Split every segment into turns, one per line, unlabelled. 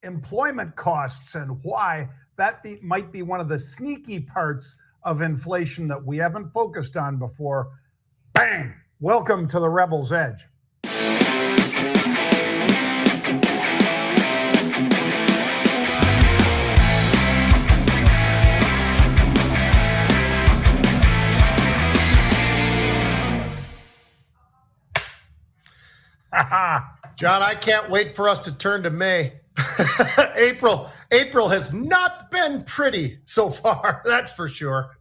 employment costs and why might be one of the sneaky parts of inflation that we haven't focused on before. Bang! Welcome to the Rebel's Edge.
John, I can't wait for us to turn to May. April has not been pretty so far, that's for sure.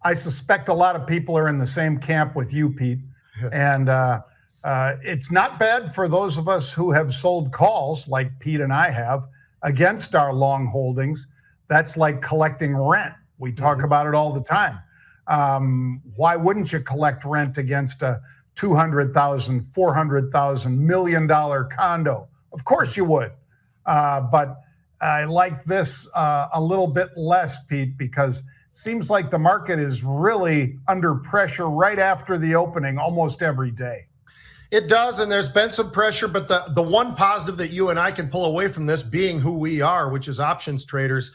I suspect a lot of people are in the same camp with you, Pete. And it's not bad for those of us who have sold calls, like Pete and I have, against our long holdings. That's like collecting rent. We talk about it all the time. Why wouldn't you collect rent against a $200,000, $400,000, $1 million condo? Of course you would. But I like this a little bit less, Pete, because it seems like the market is really under pressure right after the opening almost every day.
It does, and there's been some pressure, but the one positive that you and I can pull away from this, being who we are, which is options traders,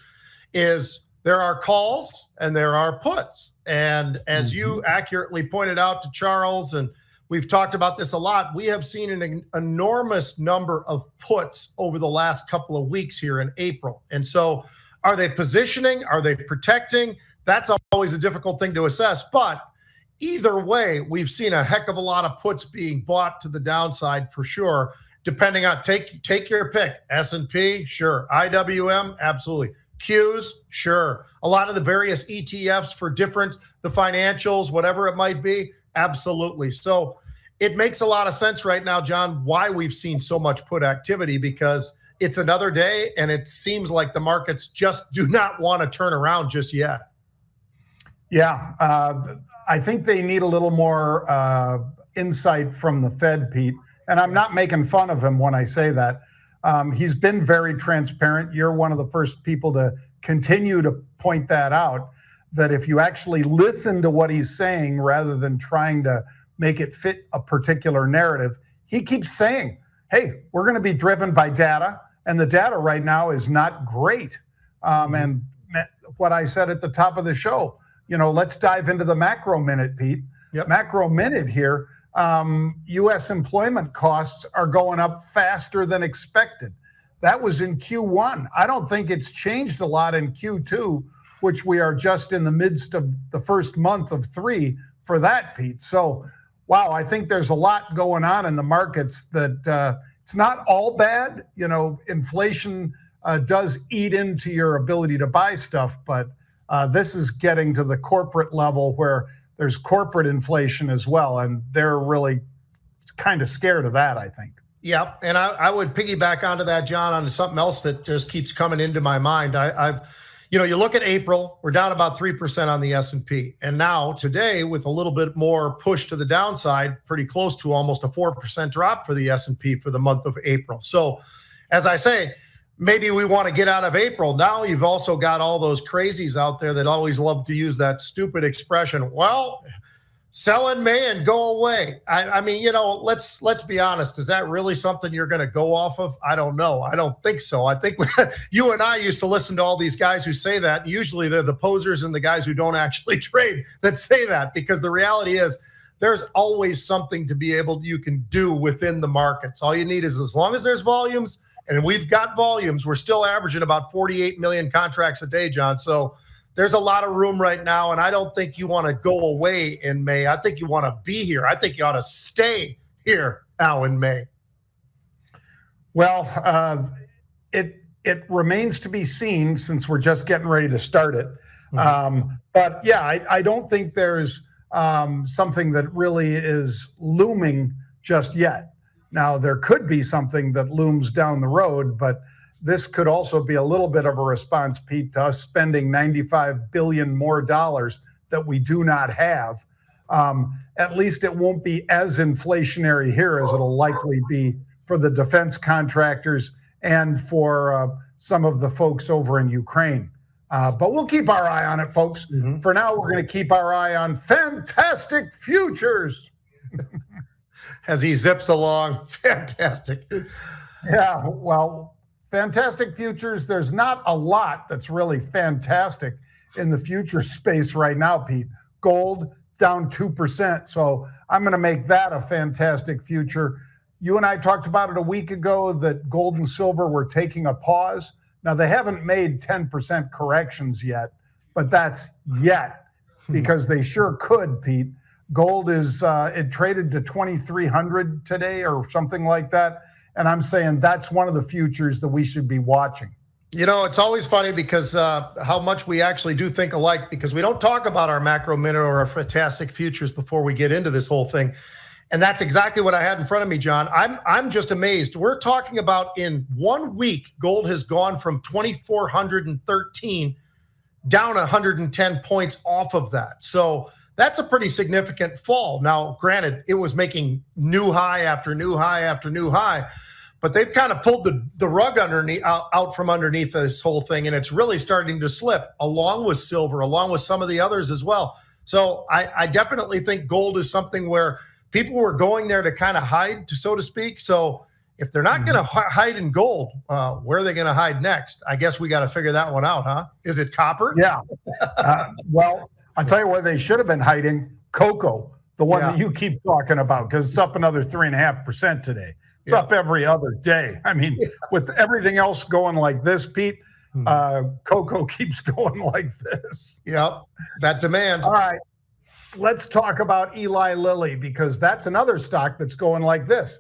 is there are calls and there are puts. And as you accurately pointed out to Charles, and we've talked about this a lot, we have seen an enormous number of puts over the last couple of weeks here in April. And so are they positioning? Are they protecting? That's always a difficult thing to assess. But either way, we've seen a heck of a lot of puts being bought to the downside for sure, depending on, take your pick. S&P, sure. IWM, absolutely. Qs, sure. A lot of the various ETFs for different, the financials, whatever it might be, absolutely. So it makes a lot of sense right now, John, why we've seen so much put activity, because it's another day and it seems like the markets just do not want to turn around just yet.
Yeah, I think they need a little more insight from the Fed, Pete. And I'm not making fun of him when I say that. He's been very transparent. You're one of the first people to continue to point that out, that if you actually listen to what he's saying rather than trying to make it fit a particular narrative, he keeps saying, hey, we're going to be driven by data, and the data right now is not great. And what I said at the top of the show, let's dive into the macro minute, Pete.
Yep.
Macro minute here. U.S. employment costs are going up faster than expected. That was in Q1. I don't think it's changed a lot in Q2, which we are just in the midst of the first month of 3 for that, Pete. So, wow, I think there's a lot going on in the markets that it's not all bad. Inflation does eat into your ability to buy stuff, but this is getting to the corporate level where there's corporate inflation as well, and they're really kind of scared of that, I think.
Yeah, and I would piggyback onto that, John, onto something else that just keeps coming into my mind. You look at April, we're down about 3% on the S&P. And now today, with a little bit more push to the downside, pretty close to almost a 4% drop for the S&P for the month of April. So as I say, maybe we want to get out of April. Now you've also got all those crazies out there that always love to use that stupid expression, well, sell in May and go away. I mean, let's be honest. Is that really something you're going to go off of? I don't know. I don't think so. I think you and I used to listen to all these guys who say that. Usually they're the posers and the guys who don't actually trade that say that, because the reality is there's always something to be able, you can do within the markets. All you need is, as long as there's volumes, and we've got volumes, we're still averaging about 48 million contracts a day, John. So there's a lot of room right now, and I don't think you want to go away in May. I think you want to be here. I think you ought to stay here now in May.
Well, it remains to be seen, since we're just getting ready to start it. But yeah, I don't think there's something that really is looming just yet. Now, there could be something that looms down the road, but this could also be a little bit of a response, Pete, to us spending $95 billion more dollars that we do not have. At least it won't be as inflationary here as it'll likely be for the defense contractors and for some of the folks over in Ukraine. But we'll keep our eye on it, folks. For now, we're going to keep our eye on fantastic futures.
As he zips along. Fantastic.
Yeah, well, fantastic futures. There's not a lot that's really fantastic in the future space right now, Pete. Gold down 2%. So I'm going to make that a fantastic future. You and I talked about it a week ago that gold and silver were taking a pause. Now, they haven't made 10% corrections yet, but that's yet because they sure could, Pete. Gold is, it traded to 2,300 today or something like that. And I'm saying that's one of the futures that we should be watching.
You know, it's always funny because how much we actually do think alike, because we don't talk about our macro minute or our fantastic futures before we get into this whole thing. And that's exactly what I had in front of me, John. I'm just amazed. We're talking about in 1 week, gold has gone from 2,413 down 110 points off of that. So that's a pretty significant fall. Now, granted, it was making new high after new high after new high, but they've kind of pulled the rug out from underneath this whole thing, and it's really starting to slip, along with silver, along with some of the others as well. So I definitely think gold is something where people were going there to kind of hide, so to speak. So if they're not going to hide in gold, where are they going to hide next? I guess we got to figure that one out, huh? Is it copper?
Yeah. Well, I'll tell you where they should have been hiding. Cocoa, the one that you keep talking about, because it's up another 3.5% today. It's up every other day. I mean, with everything else going like this, Pete, cocoa keeps going like this.
Yep, that demand.
All right. Let's talk about Eli Lilly, because that's another stock that's going like this.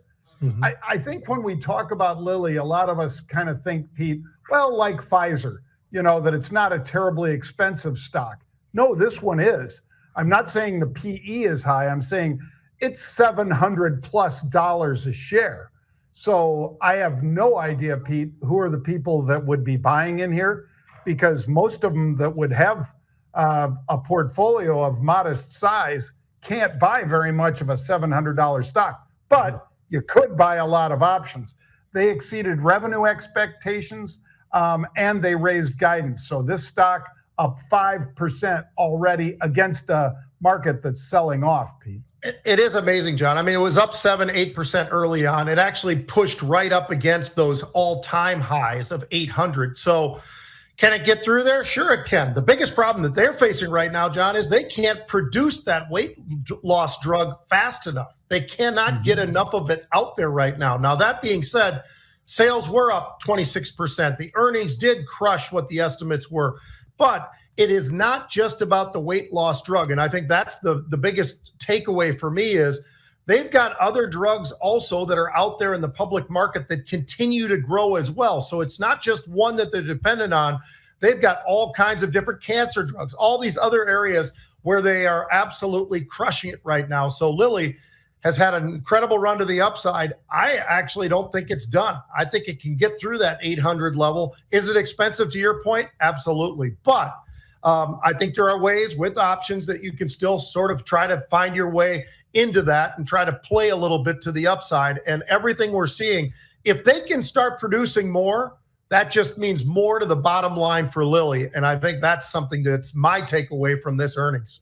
I think when we talk about Lilly, a lot of us kind of think, Pete, well, like Pfizer, that it's not a terribly expensive stock. No, this one is. I'm not saying the PE is high. I'm saying it's $700+ a share. So I have no idea, Pete, who are the people that would be buying in here, because most of them that would have a portfolio of modest size can't buy very much of a $700 stock, but you could buy a lot of options. They exceeded revenue expectations and they raised guidance. So this stock up 5% already against a market that's selling off, Pete.
It is amazing, John. I mean, it was up 7-8% early on. It actually pushed right up against those all-time highs of 800. So can it get through there? Sure it can. The biggest problem that they're facing right now, John, is they can't produce that weight loss drug fast enough. They cannot get enough of it out there right now. Now, that being said, sales were up 26%. The earnings did crush what the estimates were. But it is not just about the weight loss drug. And I think that's the biggest takeaway for me is they've got other drugs also that are out there in the public market that continue to grow as well. So it's not just one that they're dependent on. They've got all kinds of different cancer drugs, all these other areas where they are absolutely crushing it right now. So Lilly has had an incredible run to the upside. I actually don't think it's done. I think it can get through that 800 level. Is it expensive to your point? Absolutely. But I think there are ways with options that you can still sort of try to find your way into that and try to play a little bit to the upside. And everything we're seeing, if they can start producing more, that just means more to the bottom line for Lilly. And I think that's something that's my takeaway from this earnings.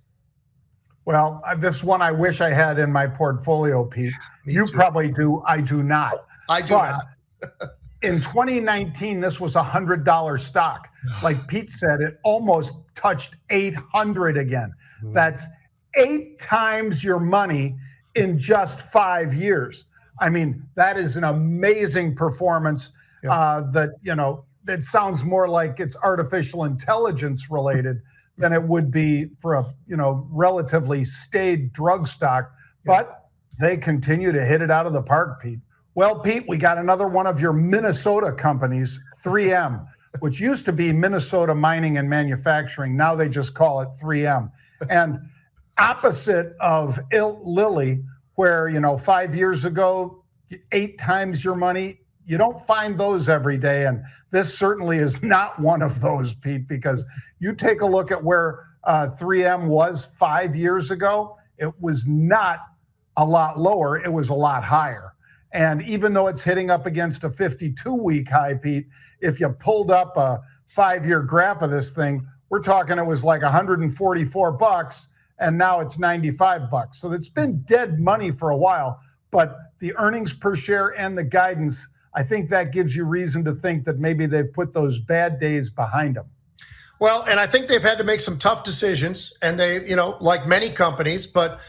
Well, this one I wish I had in my portfolio, Pete. You probably do. I do not.
I do not.
In 2019, this was a $100 stock. Like Pete said, it almost touched 800 again. That's 8 times your money in just 5 years. I mean, that is an amazing performance that it sounds more like it's artificial intelligence related than it would be for a relatively staid drug stock. But they continue to hit it out of the park, Pete. Well, Pete, we got another one of your Minnesota companies, 3M, which used to be Minnesota Mining and Manufacturing. Now they just call it 3M. And opposite of Lilly, where 5 years ago, 8 times your money, you don't find those every day. And this certainly is not one of those, Pete, because you take a look at where 3M was 5 years ago, it was not a lot lower, it was a lot higher. And even though it's hitting up against a 52-week high, Pete, if you pulled up a 5-year graph of this thing, we're talking it was like $144, and now it's $95. So it's been dead money for a while, but the earnings per share and the guidance I think that gives you reason to think that maybe they've put those bad days behind them.
Well, and I think they've had to make some tough decisions, and they, like many companies, but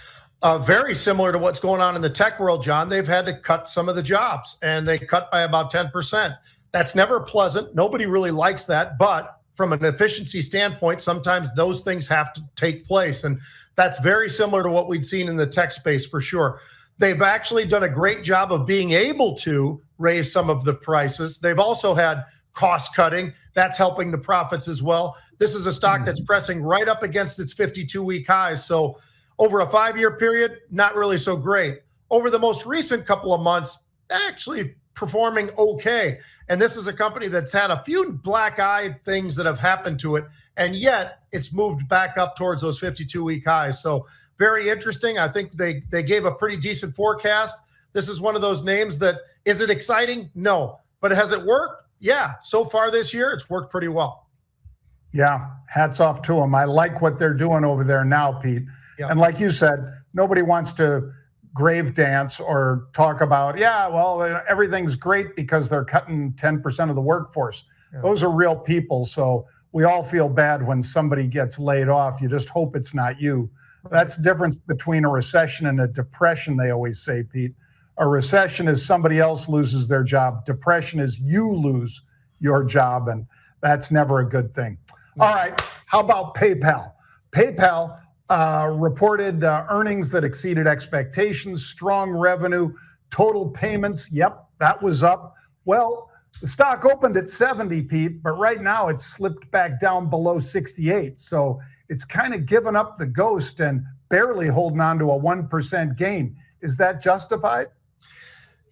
very similar to what's going on in the tech world, John, they've had to cut some of the jobs, and they cut by about 10%. That's never pleasant. Nobody really likes that, but from an efficiency standpoint, sometimes those things have to take place, and that's very similar to what we'd seen in the tech space for sure. They've actually done a great job of being able to raise some of the prices. They've also had cost cutting. That's helping the profits as well. This is a stock that's pressing right up against its 52-week highs. So over a 5-year period, not really so great. Over the most recent couple of months, actually performing okay. And this is a company that's had a few black-eyed things that have happened to it, and yet it's moved back up towards those 52-week highs. So very interesting. I think they gave a pretty decent forecast. This is one of those names that, is it exciting? No. But has it worked? Yeah. So far this year, it's worked pretty well.
Yeah. Hats off to them. I like what they're doing over there now, Pete. Yep. And like you said, nobody wants to grave dance or talk about, everything's great because they're cutting 10% of the workforce. Yeah. Those are real people. So we all feel bad when somebody gets laid off. You just hope it's not you. That's the difference between a recession and a depression, they always say, Pete. A recession is somebody else loses their job. Depression is you lose your job, and that's never a good thing. All right, how about PayPal? PayPal reported earnings that exceeded expectations, strong revenue, total payments. Yep, that was up. Well, the stock opened at 70, Pete, but right now it's slipped back down below 68. So it's kind of given up the ghost and barely holding on to a 1% gain. Is that justified?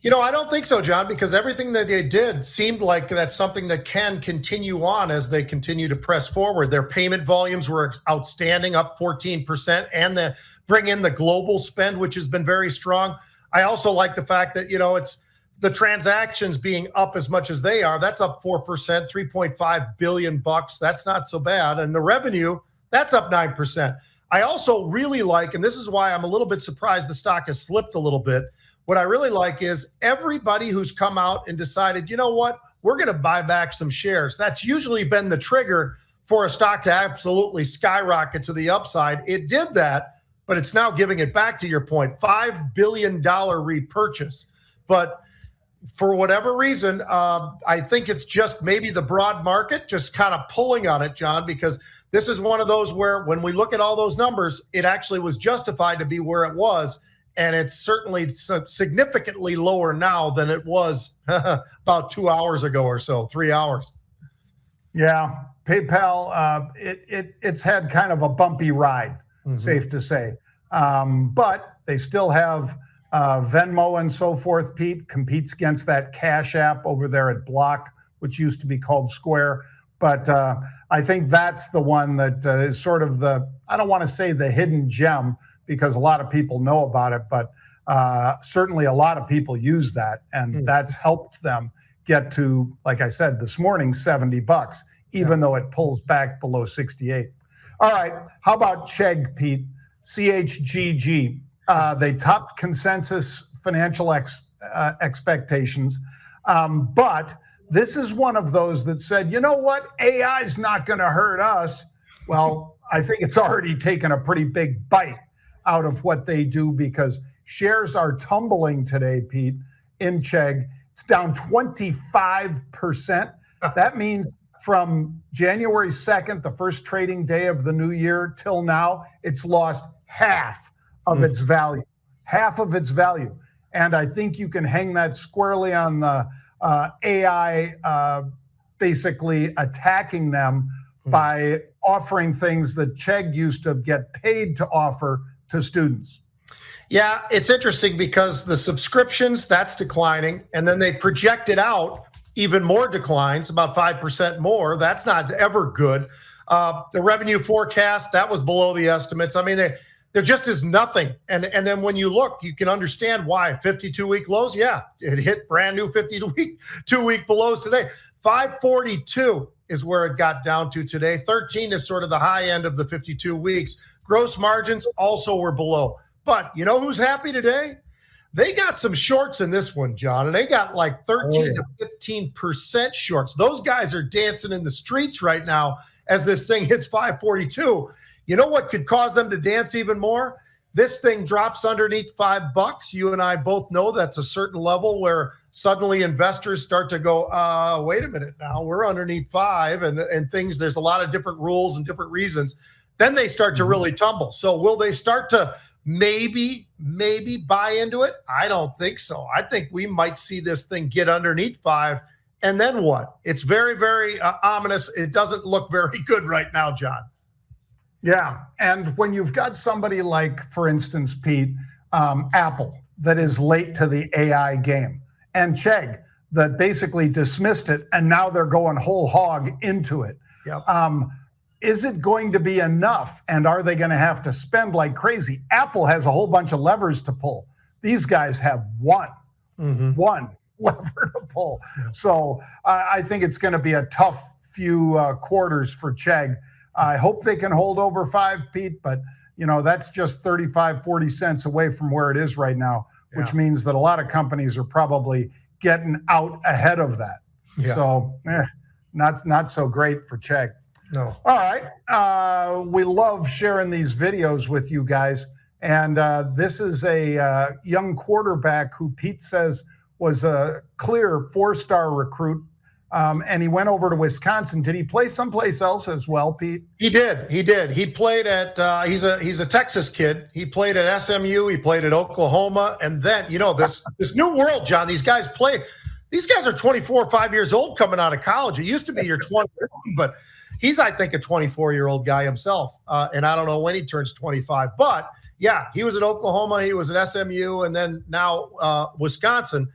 I don't think so, John, because everything that they did seemed like that's something that can continue on as they continue to press forward. Their payment volumes were outstanding, up 14%, and they bring in the global spend, which has been very strong. I also like the fact that, it's the transactions being up as much as they are. That's up 4%, $3.5 billion. That's not so bad. And the revenue, that's up 9%. I also really like, and this is why I'm a little bit surprised the stock has slipped a little bit. What I really like is everybody who's come out and decided, we're going to buy back some shares. That's usually been the trigger for a stock to absolutely skyrocket to the upside. It did that, but it's now giving it back, to your point, $5 billion repurchase. But for whatever reason, I think it's just maybe the broad market just kind of pulling on it, John, because this is one of those where when we look at all those numbers, it actually was justified to be where it was. And it's certainly significantly lower now than it was about 2 hours ago or so, 3 hours.
Yeah, PayPal, it's had kind of a bumpy ride, safe to say. But they still have Venmo and so forth, Pete, competes against that Cash App over there at Block, which used to be called Square. But I think that's the one that is sort of I don't want to say the hidden gem, because a lot of people know about it, but certainly a lot of people use that, and that's helped them get to, like I said this morning, $70, even though it pulls back below 68. All right, how about Chegg, Pete? CHGG. They topped consensus financial expectations, but this is one of those that said, you know what, AI is not going to hurt us. Well, I think it's already taken a pretty big bite out of what they do, because shares are tumbling today, Pete, in Chegg. It's down 25%. That means from January 2nd, the first trading day of the new year, till now, it's lost half of its value. Half of its value. And I think you can hang that squarely on the AI basically attacking them by offering things that Chegg used to get paid to offer to students.
Yeah, it's interesting because the subscriptions, that's declining, and then they projected out even more declines, about 5% more. That's not ever good. The revenue forecast, that was below the estimates. I mean, there just is nothing. And then when you look, you can understand why. 52-week lows, yeah, it hit brand new 52-week belows today. 542 is where it got down to today. 13 is sort of the high end of the 52 weeks. Gross margins also were below. But you know who's happy today? They got some shorts in this one, John, and they got like 13 to 15% shorts. Those guys are dancing in the streets right now as this thing hits 542. You know what could cause them to dance even more? This thing drops underneath $5. You and I both know that's a certain level where suddenly investors start to go, wait a minute now, we're underneath $5 and things, there's a lot of different rules and different reasons. Then they start to really tumble. So will they start to maybe buy into it? I don't think so. I think we might see this thing get underneath $5. And then what? It's very, very ominous. It doesn't look very good right now, John.
Yeah. And when you've got somebody like, for instance, Pete, Apple, that is late to the AI game, and Chegg, that basically dismissed it, and now they're going whole hog into it.
Yep.
Is it going to be enough? And are they going to have to spend like crazy? Apple has a whole bunch of levers to pull. These guys have one lever to pull. Yeah. So I think it's going to be a tough few quarters for Chegg. I hope they can hold over $5, Pete, but that's just 35, 40 cents away from where it is right now, which means that a lot of companies are probably getting out ahead of that. Yeah. So not so great for Chegg.
No.
All right. We love sharing these videos with you guys. And this is a young quarterback who Pete says was a clear 4-star recruit. And he went over to Wisconsin. Did he play someplace else as well, Pete?
He did. He played at he's a Texas kid. He played at SMU. He played at Oklahoma. And then, this new world, John, these guys are 24 or 5 years old coming out of college. It used to be your 20, but he's, I think, a 24-year-old guy himself. And I don't know when he turns 25. But, yeah, he was at Oklahoma. He was at SMU. And then now Wisconsin.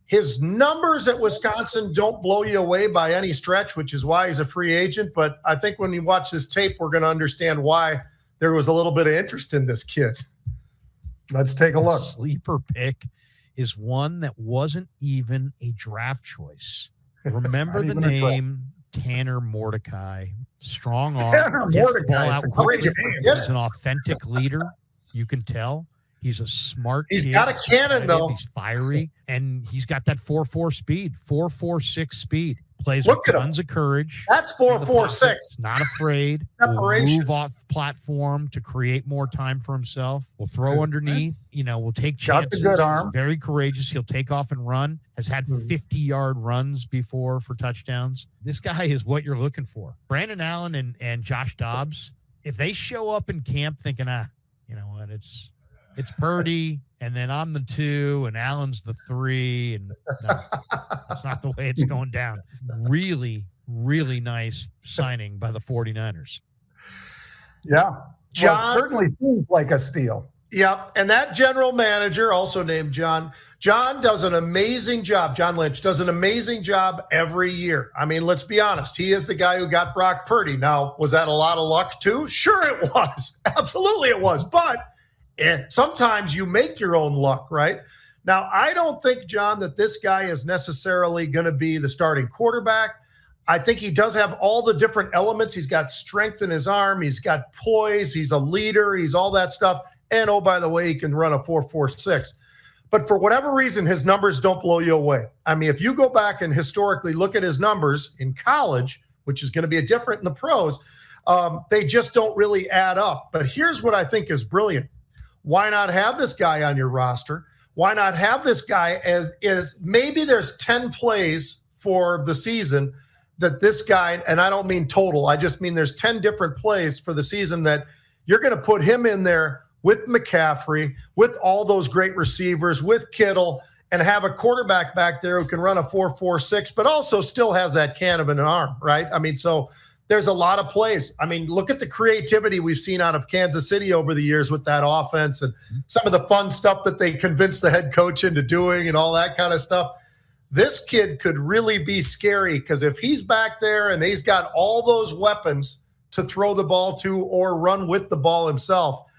His numbers at Wisconsin don't blow you away by any stretch, which is why he's a free agent. But I think when you watch this tape, we're going to understand why there was a little bit of interest in this kid.
Let's take a look.
Sleeper pick is one that wasn't even a draft choice. Remember the name Tanner Mordecai. Strong arm.
Tanner Mordecai.
He's an authentic leader. You can tell. He's a smart
He's
kid.
got a cannon, though.
He's fiery, and he's got that 4.4 speed, 4.46 speed. Plays with tons of courage.
That's 4.46.
Not afraid. Will move off platform to create more time for himself. Will throw underneath. Will take chances.
Got the good arm.
He's very courageous. He'll take off and run. Has had 50-yard runs before for touchdowns. This guy is what you're looking for. Brandon Allen and Josh Dobbs, if they show up in camp thinking, you know what, it's Purdy, and then I'm the 2, and Allen's the 3, and no, that's not the way it's going down. Really, really nice signing by the 49ers.
Yeah.
John,
it certainly seems like a steal.
Yep, and that general manager, also named John does an amazing job. John Lynch does an amazing job every year. I mean, let's be honest. He is the guy who got Brock Purdy. Now, was that a lot of luck too? Sure it was. Absolutely it was. But sometimes you make your own luck, right? Now, I don't think, John, that this guy is necessarily going to be the starting quarterback. I think he does have all the different elements. He's got strength in his arm. He's got poise. He's a leader. He's all that stuff. And, oh, by the way, he can run a 4.46. But for whatever reason, his numbers don't blow you away. I mean, if you go back and historically look at his numbers in college, which is going to be different in the pros, they just don't really add up. But here's what I think is brilliant. Why not have this guy on your roster? Why not have this guy as maybe there's 10 plays for the season that this guy, and I don't mean total, I just mean there's 10 different plays for the season that you're going to put him in there with McCaffrey, with all those great receivers, with Kittle, and have a quarterback back there who can run a 4.46, but also still has that can of an arm, right? I mean, so there's a lot of plays. I mean, look at the creativity we've seen out of Kansas City over the years with that offense and some of the fun stuff that they convinced the head coach into doing and all that kind of stuff. This kid could really be scary because if he's back there and he's got all those weapons to throw the ball to or run with the ball himself,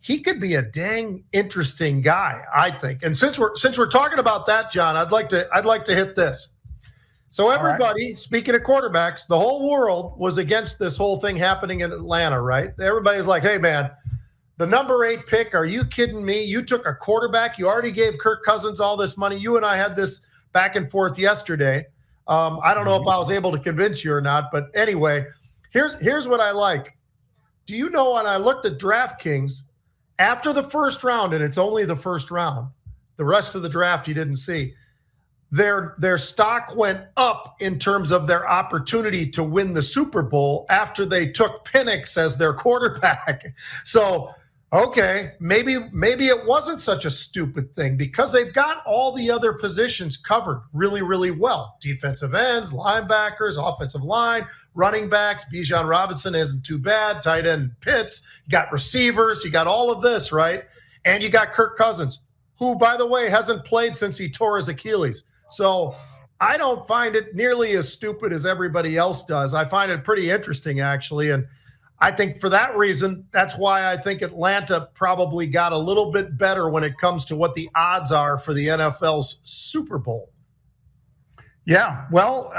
he could be a dang interesting guy, I think. And since we're talking about that, John, I'd like to hit this. So everybody, speaking of quarterbacks, the whole world was against this whole thing happening in Atlanta, right? Everybody's like, hey, man, The number 8 pick, are you kidding me? You took a quarterback. You already gave Kirk Cousins all this money. You and I had this back and forth yesterday. I don't know if I was able to convince you or not, but anyway, here's what I like. Do you know, when I looked at DraftKings, after the first round, and it's only the first round, the rest of the draft you didn't see, their stock went up in terms of their opportunity to win the Super Bowl after they took Penix as their quarterback. So, okay, maybe it wasn't such a stupid thing because they've got all the other positions covered really, really well. Defensive ends, linebackers, offensive line, running backs. Bijan Robinson isn't too bad. Tight end Pitts. You got receivers. You got all of this, right? And you got Kirk Cousins, who, by the way, hasn't played since he tore his Achilles. So I don't find it nearly as stupid as everybody else does. I find it pretty interesting, actually. And I think for that reason, that's why I think Atlanta probably got a little bit better when it comes to what the odds are for the NFL's Super Bowl.
Yeah, well,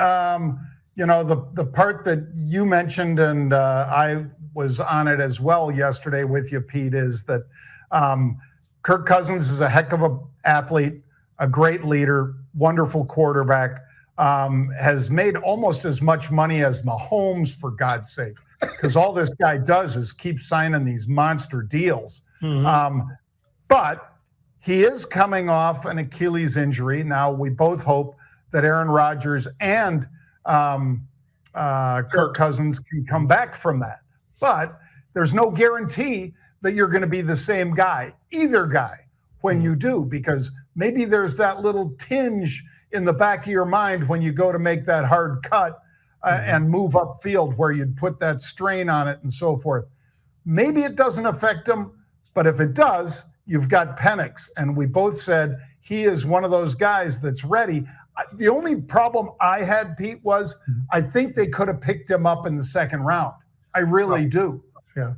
the part that you mentioned, and I was on it as well yesterday with you, Pete, is that Kirk Cousins is a heck of an athlete, a great leader, wonderful quarterback, has made almost as much money as Mahomes, for God's sake, because all this guy does is keep signing these monster deals. But he is coming off an Achilles injury. Now, we both hope that Aaron Rodgers and Kirk Cousins can come back from that. But there's no guarantee that you're going to be the same guy, either guy, when you do, because maybe there's that little tinge in the back of your mind when you go to make that hard cut and move upfield where you'd put that strain on it and so forth. Maybe it doesn't affect him, but if it does, you've got Penix. And we both said he is one of those guys that's ready. The only problem I had, Pete, was I think they could have picked him up in the second round. I really do.
Yeah.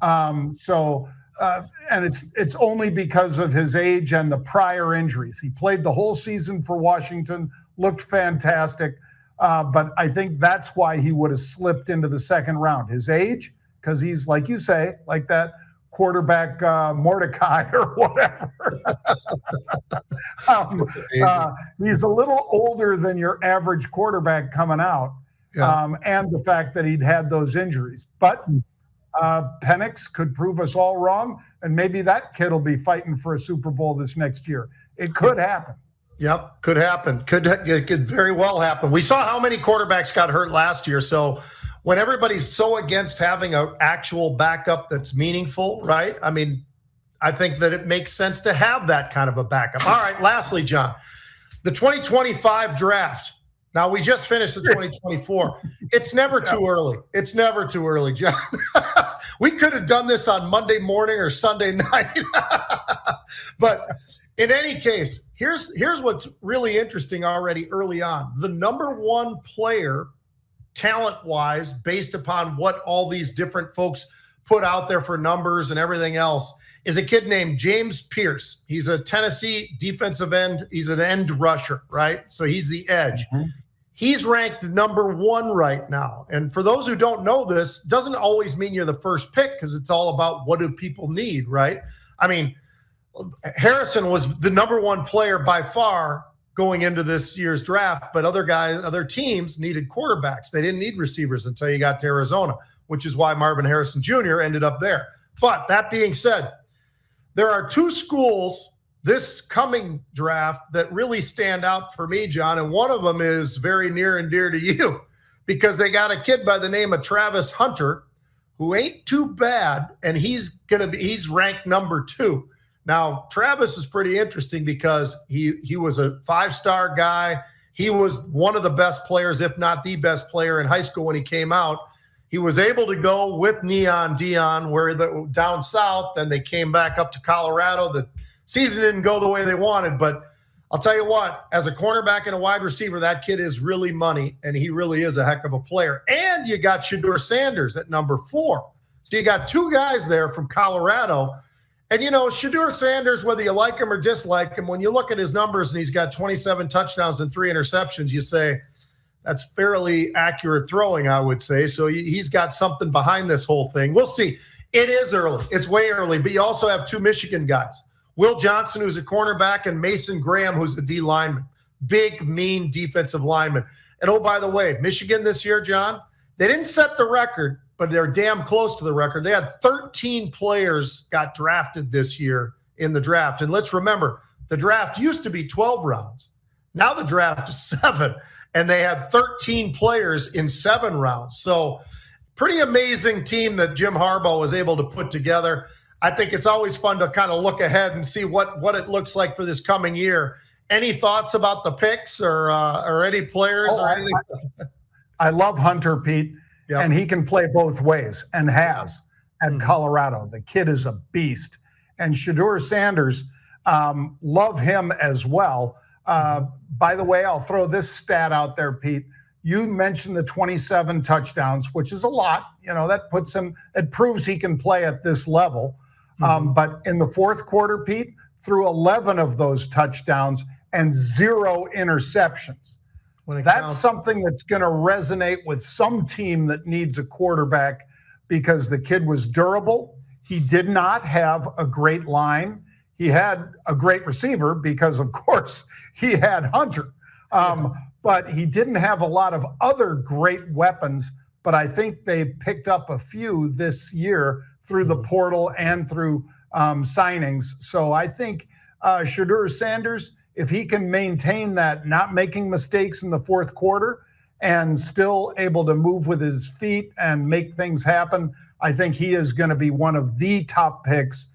And it's only because of his age and the prior injuries. He played the whole season for Washington, looked fantastic, but I think that's why he would have slipped into the second round. His age, because he's, like you say, like that quarterback Mordecai or whatever. He's a little older than your average quarterback coming out, and the fact that he'd had those injuries. But Penix could prove us all wrong, and maybe that kid will be fighting for a Super Bowl this next year. It could happen.
Yep, could happen. Could very well happen. We saw how many quarterbacks got hurt last year. So when everybody's so against having an actual backup that's meaningful, right? I mean, I think that it makes sense to have that kind of a backup. All right, lastly, John, the 2025 draft. Now, we just finished the 2024. It's never too early. It's never too early, John. We could have done this on Monday morning or Sunday night. But in any case, here's what's really interesting already early on. The number one player, talent-wise, based upon what all these different folks put out there for numbers and everything else, is a kid named James Pierce. He's a Tennessee defensive end. He's an end rusher, right? So he's the edge. He's ranked number one right now. And for those who don't know this, doesn't always mean you're the first pick because it's all about what do people need, right? I mean, Harrison was the number one player by far going into this year's draft, but other teams needed quarterbacks. They didn't need receivers until you got to Arizona, which is why Marvin Harrison Jr. ended up there. But that being said, there are two schools this coming draft that really stand out for me, John, and one of them is very near and dear to you because they got a kid by the name of Travis Hunter who ain't too bad, and he's ranked number 2. Now, Travis is pretty interesting because he was a 5-star guy. He was one of the best players, if not the best player in high school when he came out. He was able to go with Neon Deion down south, then they came back up to Colorado. The season didn't go the way they wanted, but I'll tell you what, as a cornerback and a wide receiver, that kid is really money, and he really is a heck of a player. And you got Shedeur Sanders at number 4. So you got two guys there from Colorado. And, Shedeur Sanders, whether you like him or dislike him, when you look at his numbers and he's got 27 touchdowns and 3 interceptions, you say that's fairly accurate throwing, I would say. So he's got something behind this whole thing. We'll see. It is early. It's way early, but you also have two Michigan guys. Will Johnson, who's a cornerback, and Mason Graham, who's a D lineman. Big, mean defensive lineman. And oh, by the way, Michigan this year, John, they didn't set the record, but they're damn close to the record. They had 13 players got drafted this year in the draft. And let's remember, the draft used to be 12 rounds. Now the draft is 7, and they had 13 players in 7 rounds. So pretty amazing team that Jim Harbaugh was able to put together. I think it's always fun to kind of look ahead and see what it looks like for this coming year. Any thoughts about the picks or any players or anything?
I love Hunter, Pete, and he can play both ways and has at Colorado. The kid is a beast. And Shedeur Sanders, love him as well. By the way, I'll throw this stat out there, Pete. You mentioned the 27 touchdowns, which is a lot. You know, that puts him, it proves he can play at this level. But in the fourth quarter, Pete, threw 11 of those touchdowns and 0 interceptions. That's something that's going to resonate with some team that needs a quarterback because the kid was durable. He did not have a great line. He had a great receiver because, of course, he had Hunter. But he didn't have a lot of other great weapons. But I think they picked up a few this year through the portal and through signings. So I think Shedeur Sanders, if he can maintain that, not making mistakes in the fourth quarter and still able to move with his feet and make things happen, I think he is going to be one of the top picks.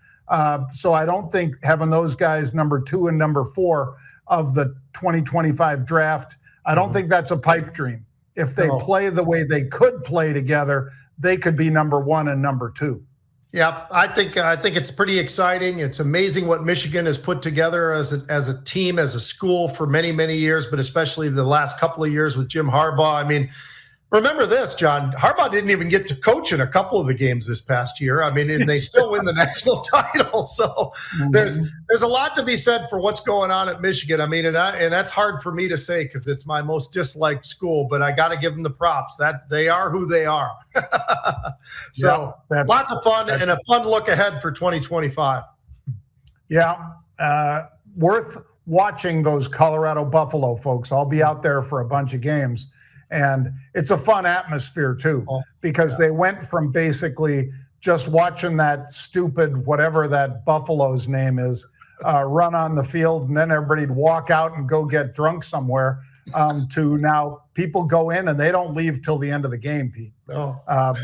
So I don't think having those guys number 2 and number 4 of the 2025 draft, I don't think that's a pipe dream. If they play the way they could play together, they could be number 1 and number 2.
Yeah, I think it's pretty exciting. It's amazing what Michigan has put together as a team, as a school for many, many years, but especially the last couple of years with Jim Harbaugh. I mean, remember this, John. Harbaugh didn't even get to coach in a couple of the games this past year. I mean, and they still win the national title. So there's a lot to be said for what's going on at Michigan. I mean, and that's hard for me to say because it's my most disliked school, but I got to give them the props that they are who they are. So lots of fun and a fun look ahead for 2025.
Yeah, worth watching those Colorado Buffalo folks. I'll be out there for a bunch of games. And it's a fun atmosphere, too, because they went from basically just watching that stupid, whatever that Buffalo's name is, run on the field, and then everybody'd walk out and go get drunk somewhere, to now people go in and they don't leave till the end of the game, Pete,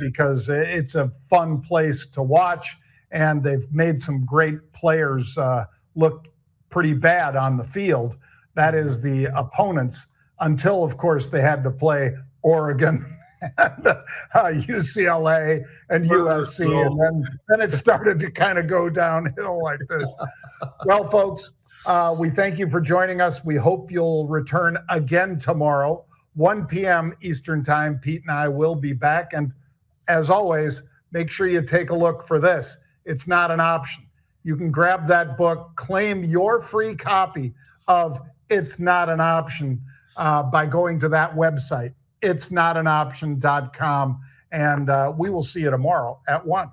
because it's a fun place to watch. And they've made some great players look pretty bad on the field. That is the opponents. Until, of course, they had to play Oregon and UCLA and USC, and then it started to kind of go downhill like this. Well, folks, we thank you for joining us. We hope you'll return again tomorrow, 1 p.m. Eastern Time. Pete and I will be back. And as always, make sure you take a look for this. It's not an option. You can grab that book, claim your free copy of It's Not an Option by going to that website, itsnotanoption.com. And we will see you tomorrow at 1.